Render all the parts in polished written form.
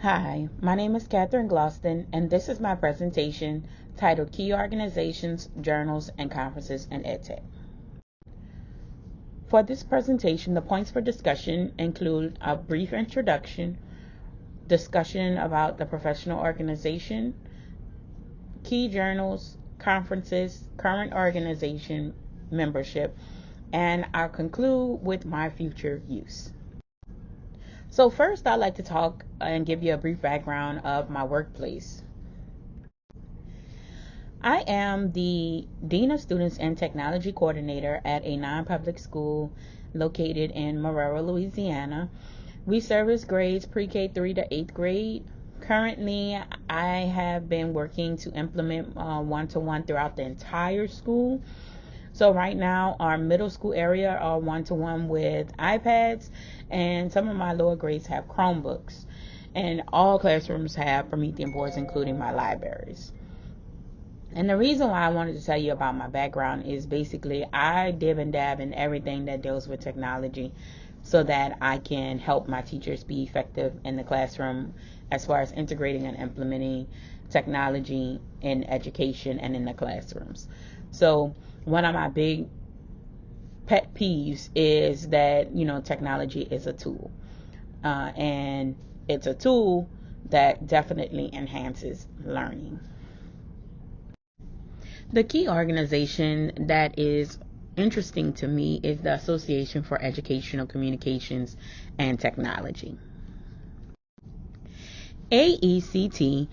Hi, my name is Gloston, and this is my presentation titled Key Organizations, Journals, and Conferences in EdTech. For this presentation, the points for discussion include a brief introduction, discussion about the professional organization, key journals, conferences, current organization membership, and I'll conclude with my future use. So first, I'd like to talk and give you a brief background of my workplace. I am the Dean of Students and Technology Coordinator at a non-public school located in Marrero, Louisiana. We service grades pre-K 3 to 8th grade. Currently, I have been working to implement one-to-one throughout the entire school. So right now, our middle school area are one-to-one with iPads, and some of my lower grades have Chromebooks. And all classrooms have Promethean boards, including my libraries. And the reason why I wanted to tell you about my background is basically I dib and dab in everything that deals with technology so that I can help my teachers be effective in the classroom as far as integrating and implementing technology in education and in the classrooms. So one of my big pet peeves is that, technology is a tool. And it's a tool that definitely enhances learning. The key organization that is interesting to me is the Association for Educational Communications and Technology. AECT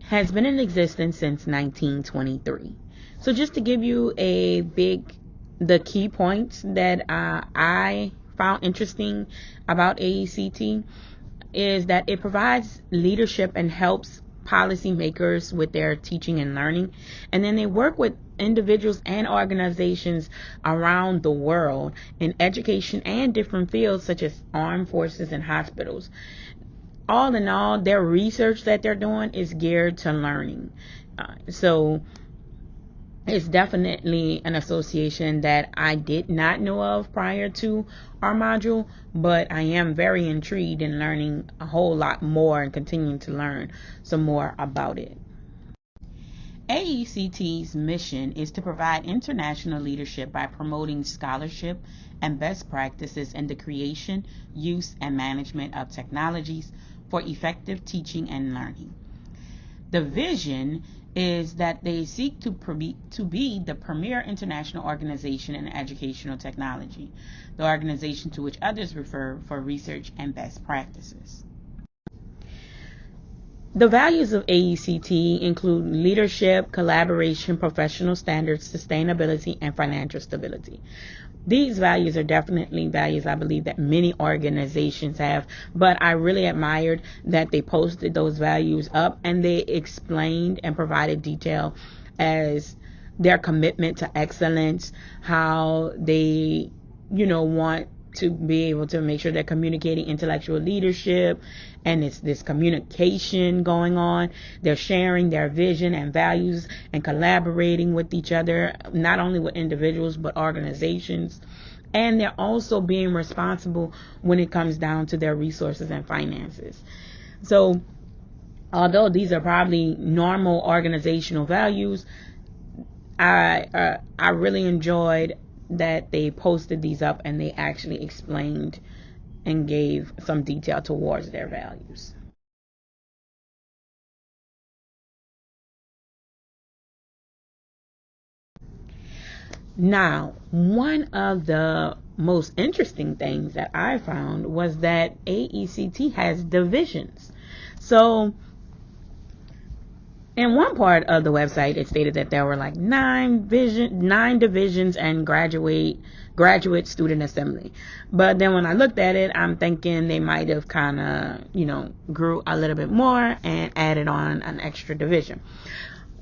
has been in existence since 1923. So just to give you the key points that I found interesting about AECT is that it provides leadership and helps policymakers with their teaching and learning. And then they work with individuals and organizations around the world in education and different fields such as armed forces and hospitals. All in all, their research that they're doing is geared to learning. So it's definitely an association that I did not know of prior to our module, but I am very intrigued in learning a whole lot more and continuing to learn some more about it. AECT's mission is to provide international leadership by promoting scholarship and best practices in the creation, use, and management of technologies for effective teaching and learning. The vision is that they seek to be the premier international organization in educational technology, the organization to which others refer for research and best practices. The values of AECT include leadership, collaboration, professional standards, sustainability, and financial stability. These values are definitely values I believe that many organizations have, but I really admired that they posted those values up and they explained and provided detail as their commitment to excellence, how they, want to be able to make sure they're communicating intellectual leadership, and it's this communication going on. They're sharing their vision and values and collaborating with each other, not only with individuals but organizations. And they're also being responsible when it comes down to their resources and finances. So although these are probably normal organizational values, I really enjoyed that they posted these up and they actually explained and gave some detail towards their values. Now, one of the most interesting things that I found was that AECT has divisions. So in one part of the website, it stated that there were like 9 divisions and graduate student assembly. But then when I looked at it, I'm thinking they might have kind of, grew a little bit more and added on an extra division.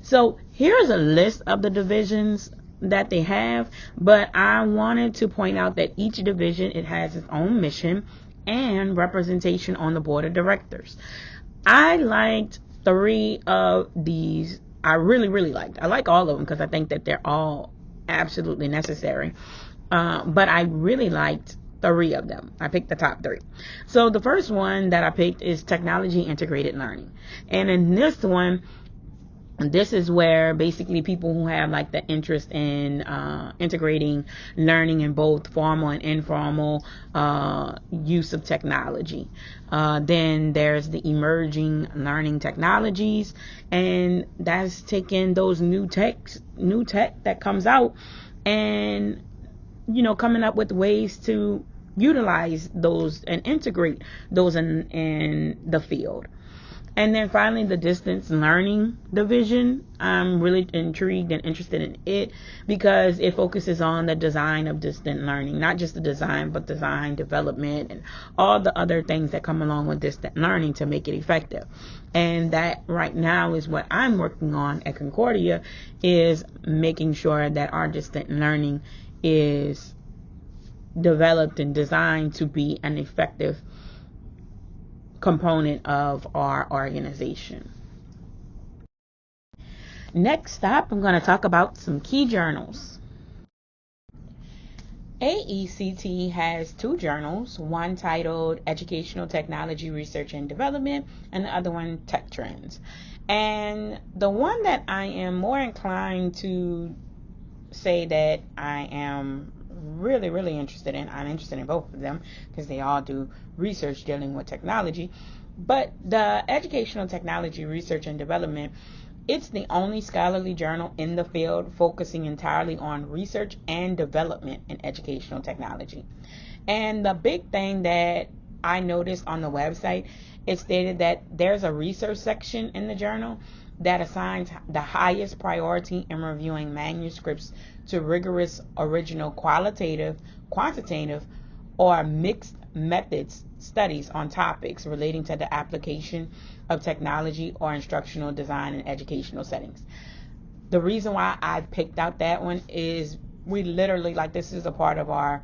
So here's a list of the divisions that they have, but I wanted to point out that each division, it has its own mission and representation on the board of directors. I liked 3 of these. I really liked. I like all of them because I think that they're all absolutely necessary. But I really liked three of them. I picked the top three. So the first one that I picked is technology integrated learning. And in this one, this is where basically people who have like the interest in integrating learning in both formal and informal use of technology. Then there's the emerging learning technologies, and that's taking those new tech that comes out and coming up with ways to utilize those and integrate those in the field. And then finally, the distance learning division. I'm really intrigued and interested in it because it focuses on the design of distant learning, not just the design, but design, development, and all the other things that come along with distant learning to make it effective. And that right now is what I'm working on at Concordia, is making sure that our distant learning is developed and designed to be an effective component of our organization. Next up, I'm going to talk about some key journals. AECT has two journals, one titled Educational Technology Research and Development and the other one Tech Trends. And the one that I am more inclined to say that I am really interested in, I'm interested in both of them because they all do research dealing with technology. But the Educational Technology Research and Development, it's the only scholarly journal in the field focusing entirely on research and development in educational technology. And the big thing that I noticed on the website, it stated that there's a research section in the journal that assigns the highest priority in reviewing manuscripts to rigorous, original, qualitative, quantitative, or mixed methods studies on topics relating to the application of technology or instructional design in educational settings. The reason why I picked out that one is we literally, like, this is a part of our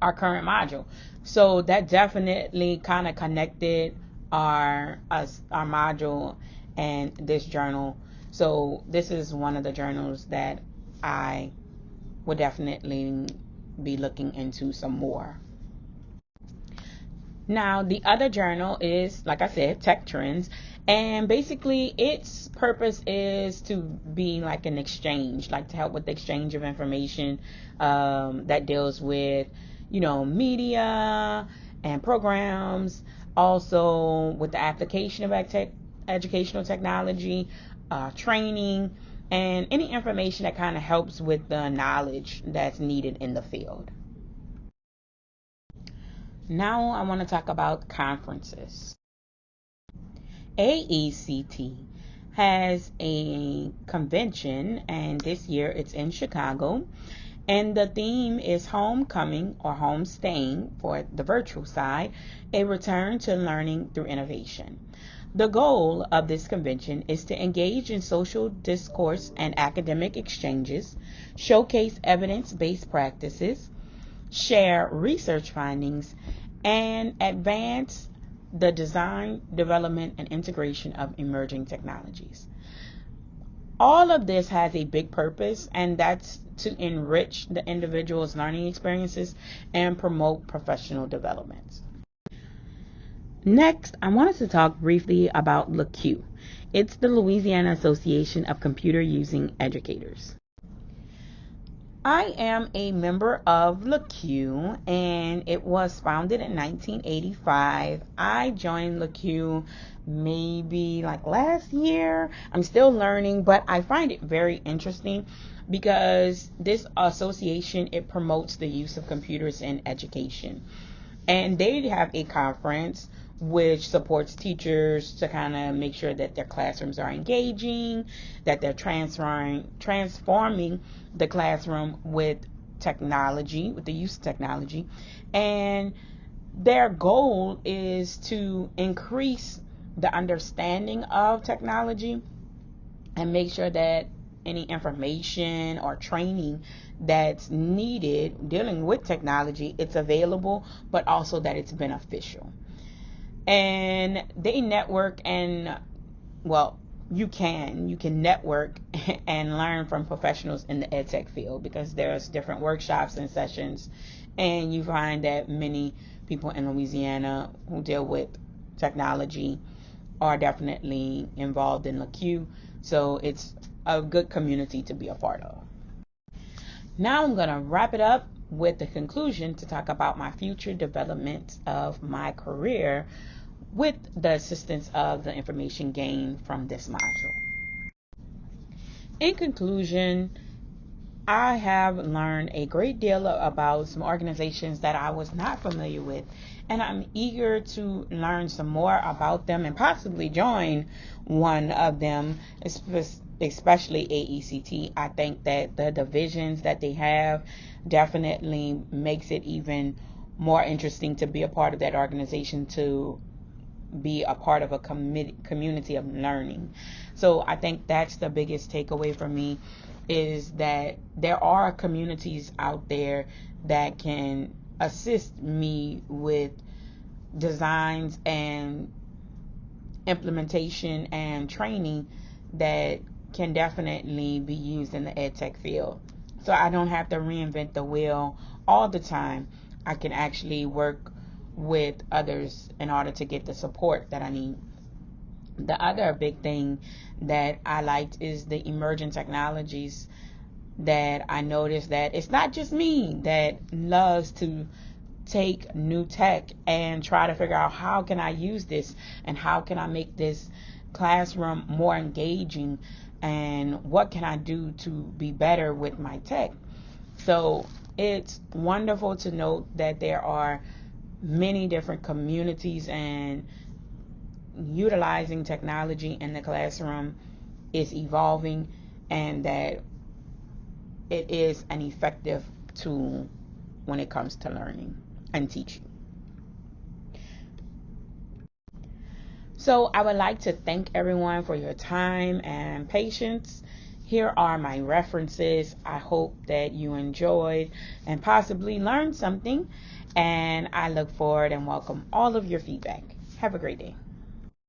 current module. So that definitely kind of connected our module and this journal. So this is one of the journals that I would definitely be looking into some more. Now, the other journal is, like I said, Tech Trends. And basically, its purpose is to be like an exchange, like to help with the exchange of information that deals with, media and programs, also with the application of educational technology, training, and any information that kind of helps with the knowledge that's needed in the field. Now I want to talk about conferences. AECT has a convention, and this year it's in Chicago, and the theme is homecoming or homestaying for the virtual side, a return to learning through innovation. The goal of this convention is to engage in social discourse and academic exchanges, showcase evidence-based practices, share research findings, and advance the design, development, and integration of emerging technologies. All of this has a big purpose, and that's to enrich the individual's learning experiences and promote professional development. Next, I wanted to talk briefly about LACUE. It's the Louisiana Association of Computer Using Educators. I am a member of LACUE, and it was founded in 1985. I joined LACUE maybe like last year. I'm still learning, but I find it very interesting because this association, it promotes the use of computers in education. And they have a conference which supports teachers to kind of make sure that their classrooms are engaging, that they're transforming the classroom with technology, with the use of technology. And their goal is to increase the understanding of technology and make sure that any information or training that's needed dealing with technology, it's available, but also that it's beneficial. And they network and, well, you can network and learn from professionals in the ed tech field, because there's different workshops and sessions, and you find that many people in Louisiana who deal with technology are definitely involved in LaQ, so it's a good community to be a part of. Now I'm going to wrap it up with the conclusion to talk about my future development of my career with the assistance of the information gained from this module. In conclusion, I have learned a great deal about some organizations that I was not familiar with, and I'm eager to learn some more about them and possibly join one of them, especially AECT. I think that the divisions that they have definitely makes it even more interesting to be a part of that organization, to be a part of a community of learning. So I think that's the biggest takeaway for me, is that there are communities out there that can assist me with designs and implementation and training that can definitely be used in the ed tech field. So I don't have to reinvent the wheel all the time. I can actually work with others in order to get the support that I need. The other big thing that I liked is the emerging technologies, that I noticed that it's not just me that loves to take new tech and try to figure out how can I use this and how can I make this classroom more engaging and what can I do to be better with my tech. So it's wonderful to note that there are many different communities, and utilizing technology in the classroom is evolving, and that it is an effective tool when it comes to learning and teaching. So I would like to thank everyone for your time and patience. Here are my references. I hope that you enjoyed and possibly learned something, and I look forward and welcome all of your feedback. Have a great day.